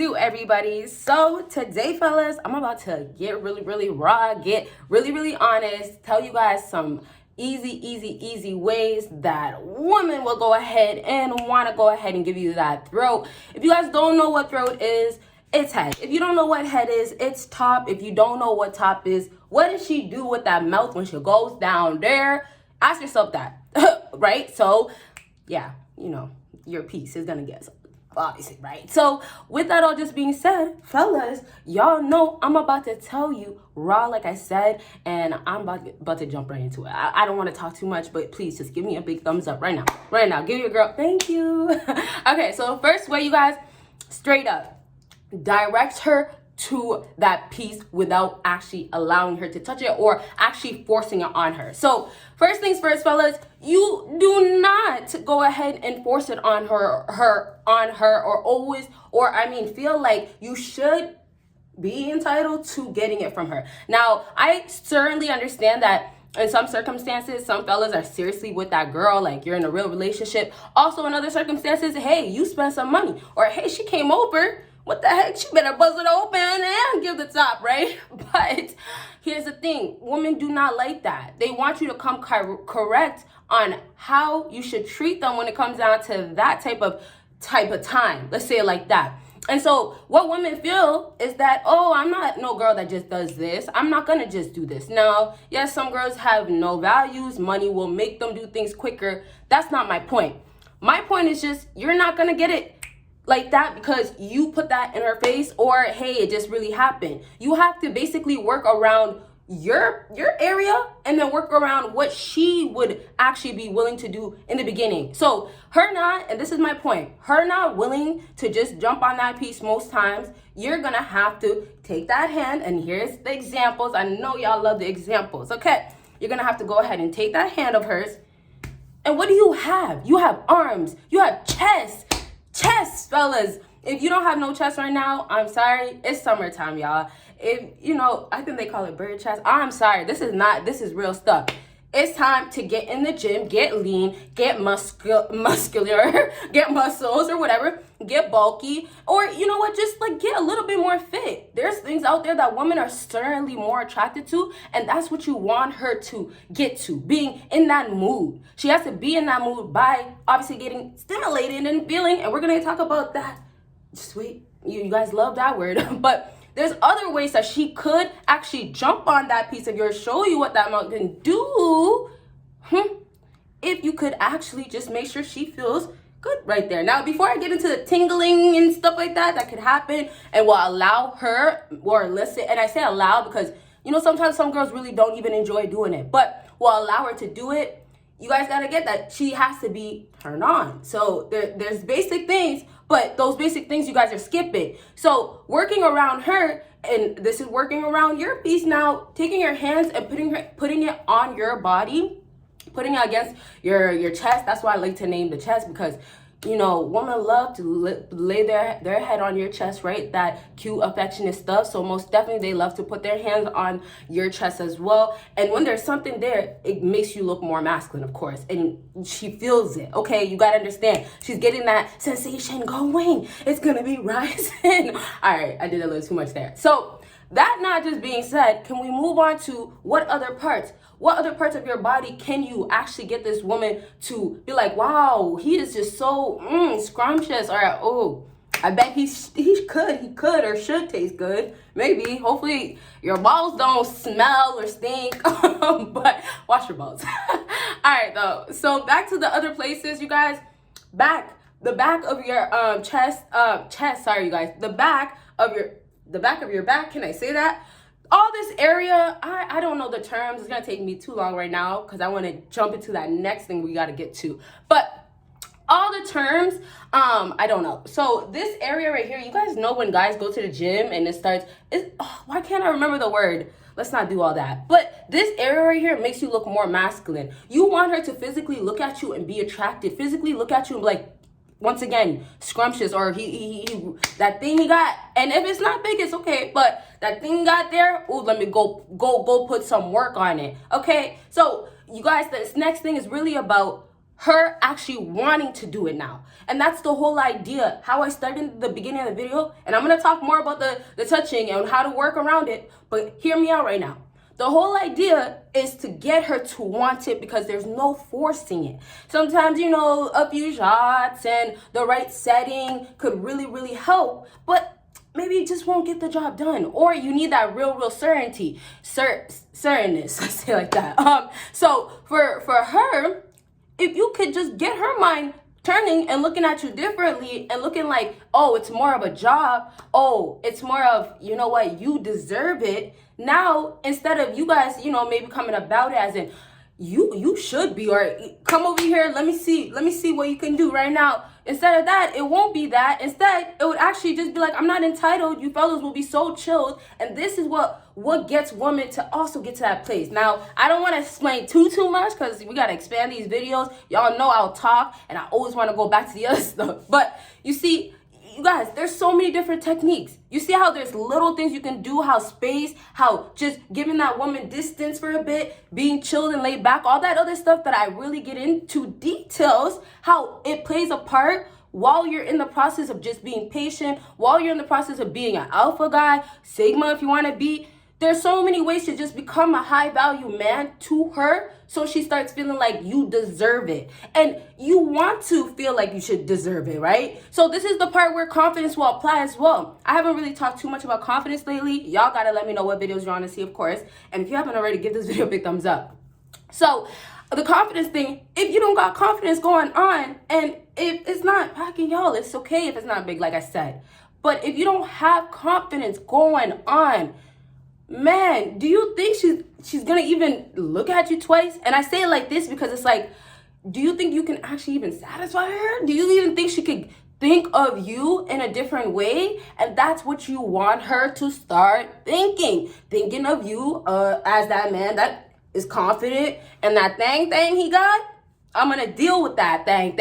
do, everybody? So today, fellas, I'm about to get really raw, get really honest, tell you guys some easy ways that women will go ahead and want to go ahead and give you that throat. If you guys don't know what throat is, it's head. If you don't know what head is, it's top. If you don't know what top is, what does she do with that mouth when she goes down there? Ask yourself that, right? So yeah, you know, your piece is gonna get obviously, right? So with that all just being said, fellas, y'all know I'm about to tell you raw, like I said, and I'm about to jump right into it. I don't want to talk too much, but please just give me a big thumbs up right now. Give your girl, thank you. Okay, so first way, you guys, straight up, direct her to that piece without actually allowing her to touch it or actually forcing it on her. So first things first, fellas, you do not go ahead and force it on her or always, or I mean, feel like you should be entitled to getting it from her. Now, I certainly understand that in some circumstances, some fellas are seriously with that girl, like you're in a real relationship. Also, in other circumstances, hey, you spent some money, or hey, she came over. What the heck? She better buzz it open and give the top, right? But here's the thing. Women do not like that. They want you to come correct on how you should treat them when it comes down to that type of time. Let's say it like that. And so what women feel is that, oh, I'm not no girl that just does this. I'm not going to just do this. Now, yes, some girls have no values. Money will make them do things quicker. That's not my point. My point is just, you're not going to get it like that because you put that in her face, or hey, it just really happened. You have to basically work around your area and then work around what she would actually be willing to do in the beginning. So her not, and this is my point, her not willing to just jump on that piece most times, you're gonna have to take that hand, and here's the examples. I know y'all love the examples, okay? You're gonna have to go ahead and take that hand of hers, and what do you have? You have arms, you have chest, fellas. If you don't have no chest right now, I'm sorry. It's summertime, y'all. If you know, I think they call it bird chest. I'm sorry. This is real stuff. It's time to get in the gym, get lean, get muscular, get muscles or whatever, get bulky, or you know what, just like get a little bit more fit. There's things out there that women are certainly more attracted to, and that's what you want her to get to, being in that mood. She has to be in that mood by obviously getting stimulated and feeling, and we're gonna talk about that. Just wait, you guys love that word, but there's other ways that she could actually jump on that piece of yours, show you what that mouth can do, if you could actually just make sure she feels good right there. Now, before I get into the tingling and stuff like that could happen and will allow her, or listen, and I say allow because, you know, sometimes some girls really don't even enjoy doing it, but will allow her to do it, you guys gotta get that she has to be turned on. So there's basic things, but those basic things you guys are skipping. So working around her, and this is working around your piece now, taking your hands and putting it on your body, putting it against your chest. That's why I like to name the chest, because you know, women love to lay their head on your chest, right? That cute, affectionate stuff. So most definitely they love to put their hands on your chest as well. And when there's something there, it makes you look more masculine, of course. And she feels it, okay? You got to understand. She's getting that sensation going. It's going to be rising. All right, I did a little too much there. So that not just being said, can we move on to what other parts? What other parts of your body can you actually get this woman to be like, wow, he is just so scrumptious, or oh, I bet he could or should taste good. Maybe, hopefully your balls don't smell or stink, but wash your balls. All right, though. So back to the other places, you guys. The back of your sorry, you guys. The back of your back. Can I say that? All this area, I don't know the terms. It's going to take me too long right now because I want to jump into that next thing we got to get to. But all the terms, I don't know. So this area right here, you guys know when guys go to the gym and it starts, why can't I remember the word? Let's not do all that. But this area right here makes you look more masculine. You want her to physically look at you and be attracted. Physically look at you and be like, once again, scrumptious, or he that thing he got, and if it's not big, it's okay, but that thing got there, oh, let me go put some work on it, okay? So you guys, this next thing is really about her actually wanting to do it now. And that's the whole idea, how I started in the beginning of the video. And I'm going to talk more about the touching and how to work around it. But hear me out right now. The whole idea is to get her to want it because there's no forcing it. Sometimes, you know, a few shots and the right setting could really, really help. But maybe you just won't get the job done. Or you need that real certainty. Certainness, I say like that. So for her, if you could just get her mind turning and looking at you differently and looking like, oh, it's more of a job. Oh, it's more of, you know what, you deserve it. Now, instead of you guys, you know, maybe coming about it as in, you should be, or come over here, let me see what you can do right now. Instead of that, it won't be that. Instead, it would actually just be like, I'm not entitled. You fellas will be so chilled. And this is what gets women to also get to that place. Now, I don't want to explain too much because we got to expand these videos. Y'all know I'll talk and I always want to go back to the other stuff. But you see, you guys, there's so many different techniques. You see how there's little things you can do, how space, how just giving that woman distance for a bit, being chilled and laid back, all that other stuff that I really get into details, how it plays a part while you're in the process of just being patient, while you're in the process of being an alpha guy, sigma if you want to be. There's so many ways to just become a high value man to her so she starts feeling like you deserve it. And you want to feel like you should deserve it, right? So this is the part where confidence will apply as well. I haven't really talked too much about confidence lately. Y'all gotta let me know what videos you want to see, of course. And if you haven't already, give this video a big thumbs up. So the confidence thing, if you don't got confidence going on, and if it's not packing, y'all, it's okay if it's not big, like I said. But if you don't have confidence going on, man, do you think she's gonna even look at you twice? And I say it like this because it's like, do you think you can actually even satisfy her? Do you even think she could think of you in a different way? And that's what you want her to start thinking of you as that man that is confident, and that thing he got, I'm gonna deal with that thing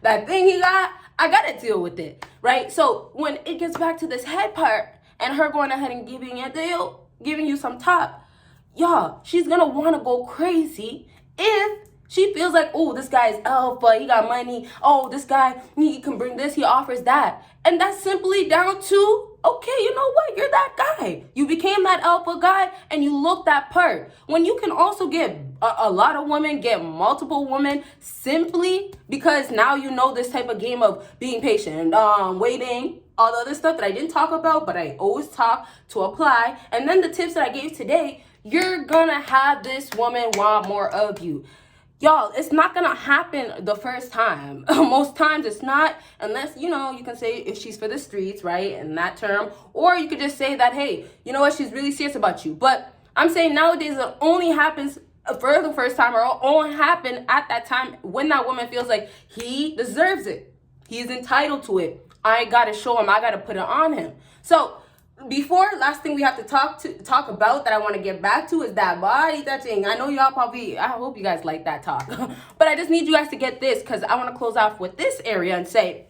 that thing he got, I gotta deal with it, right? So when it gets back to this head part and her going ahead and giving you some top, y'all, she's gonna want to go crazy if she feels like, oh, this guy's alpha, he got money, oh, this guy, he can bring this, he offers that. And that's simply down to, okay, you know what, you're that guy. You became that alpha guy and you look that part. When you can also get a lot of women, get multiple women, simply because now you know this type of game of being patient, waiting, all the other stuff that I didn't talk about, but I always talk to apply. And then the tips that I gave today, you're gonna have this woman want more of you. Y'all, it's not gonna happen the first time. Most times it's not, unless, you know, you can say if she's for the streets, right, in that term. Or you could just say that, hey, you know what, she's really serious about you. But I'm saying nowadays it only happens for the first time, or only happen at that time when that woman feels like he deserves it. He's entitled to it. I gotta show him, I gotta put it on him. So before, last thing we have to talk about that I want to get back to is that body touching. I know y'all probably, I hope you guys like that talk. But I just need you guys to get this because I want to close off with this area and say,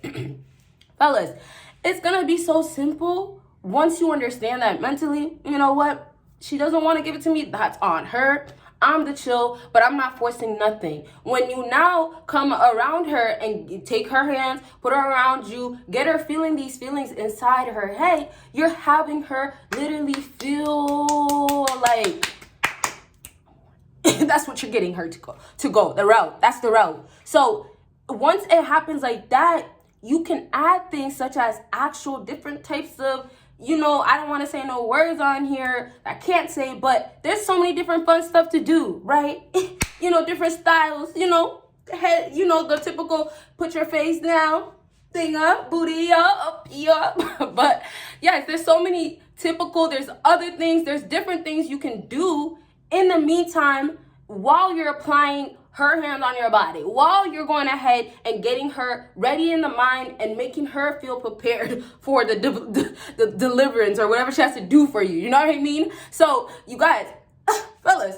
fellas, it's going to be so simple once you understand that mentally, you know what? She doesn't want to give it to me. That's on her. I'm the chill, but I'm not forcing nothing. When you now come around her and you take her hands, put her around you, get her feeling these feelings inside her head, you're having her literally feel like that's what you're getting her to go, the route. That's the route. So once it happens like that, you can add things such as actual different types of, you know, I don't want to say no words on here, I can't say, but there's so many different fun stuff to do, right? You know, different styles, you know, head, you know, the typical put your face down, thing up, booty up, But yes, there's so many typical, there's other things, there's different things you can do in the meantime while you're applying her hand on your body, while you're going ahead and getting her ready in the mind and making her feel prepared for the deliverance or whatever she has to do for you. You know what I mean? So you guys, fellas,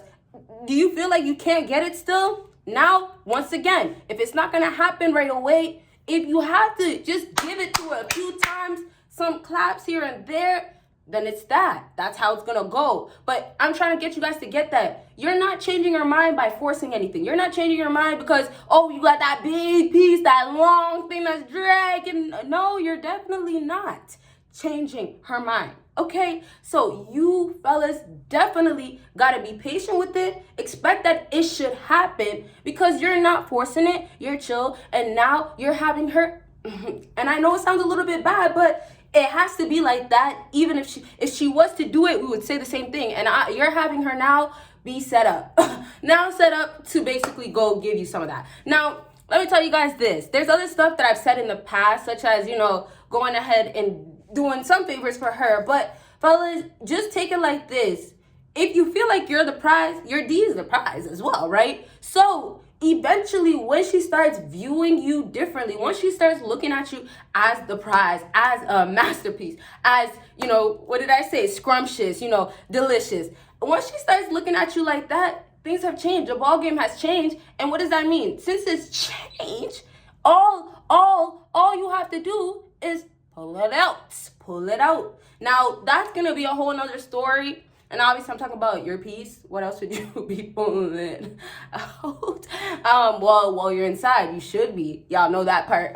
do you feel like you can't get it still? Now, once again, if it's not going to happen right away, if you have to just give it to her a few times, some claps here and there, then it's that. That's how it's gonna go. But I'm trying to get you guys to get that. You're not changing your mind by forcing anything. You're not changing your mind because, oh, you got that big piece, that long thing that's dragging. No, you're definitely not changing her mind. Okay, so you fellas definitely gotta be patient with it. Expect that it should happen because you're not forcing it. You're chill, and now you're having her. And I know it sounds a little bit bad, but it has to be like that. Even if she was to do it, we would say the same thing. And you're having her now be set up, now set up to basically go give you some of that. Now, let me tell you guys this. There's other stuff that I've said in the past, such as, you know, going ahead and doing some favors for her. But fellas, just take it like this. If you feel like you're the prize, your D is the prize as well, right? So eventually, when she starts viewing you differently, once she starts looking at you as the prize, as a masterpiece, as, you know, what did I say? Scrumptious, you know, delicious. Once she starts looking at you like that, things have changed. The ball game has changed. And what does that mean? Since it's changed, all you have to do is pull it out. Pull it out. Now, that's going to be a whole nother story. And obviously, I'm talking about your piece. What else would you be pulling out? Well, while you're inside, you should be. Y'all know that part.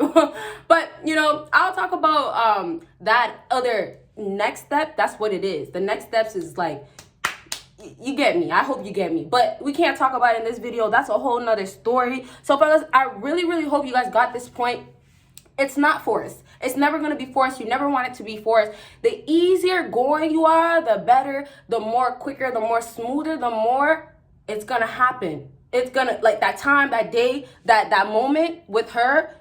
But, you know, I'll talk about that other next step. That's what it is. The next steps is like, you get me. I hope you get me. But we can't talk about it in this video. That's a whole nother story. So, fellas, I really, really hope you guys got this point. It's not forced. It's never going to be forced. You never want it to be forced. The easier going you are, the better, the more quicker, the more smoother, the more it's going to happen. It's going to, like that time, that day, that moment with her,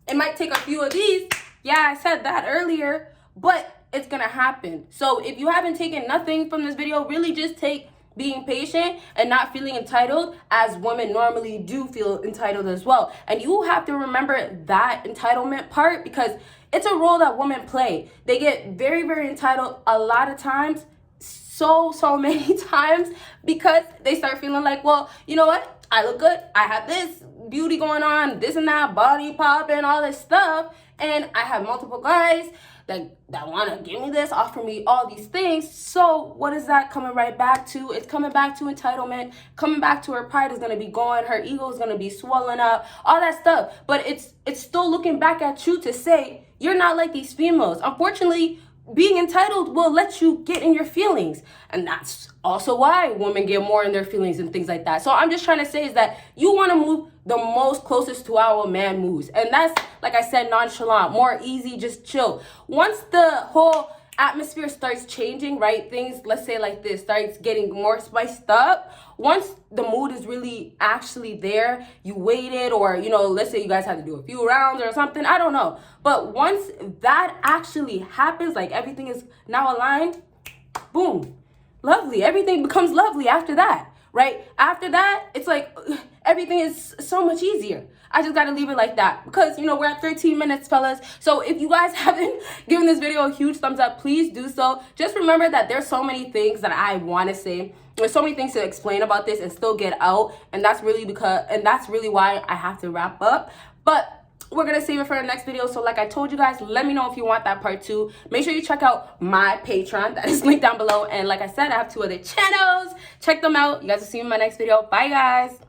it might take a few of these. Yeah, I said that earlier, but it's going to happen. So if you haven't taken nothing from this video, really just take being patient and not feeling entitled, as women normally do feel entitled as well. And you have to remember that entitlement part, because it's a role that women play. They get very, very entitled a lot of times, so many times, because they start feeling like, well, you know what? I look good. I have this beauty going on, this and that, body popping, all this stuff. And I have multiple guys that want to give me this, offer me all these things. So what is that coming right back to? It's coming back to entitlement, coming back to her pride is going to be going, her ego is going to be swelling up, all that stuff. But it's still looking back at you to say, you're not like these females. Unfortunately, being entitled will let you get in your feelings. And that's also why women get more in their feelings and things like that. So I'm just trying to say is that you want to move the most closest to how a man moves. And that's, like I said, nonchalant, more easy, just chill. Once the whole atmosphere starts changing, right? Things, let's say like this, starts getting more spiced up. Once the mood is really actually there, you waited, or, you know, let's say you guys had to do a few rounds or something, I don't know. But once that actually happens, like everything is now aligned, boom, lovely. Everything becomes lovely after that, right? After that, it's like everything is so much easier. I just got to leave it like that because, you know, we're at 13 minutes, fellas. So if you guys haven't given this video a huge thumbs up, please do so. Just remember that there's so many things that I want to say. There's so many things to explain about this and still get out. And that's really why I have to wrap up. But we're going to save it for the next video. So like I told you guys, let me know if you want that part 2. Make sure you check out my Patreon. That is linked down below. And like I said, I have 2 other channels. Check them out. You guys will see me in my next video. Bye, guys.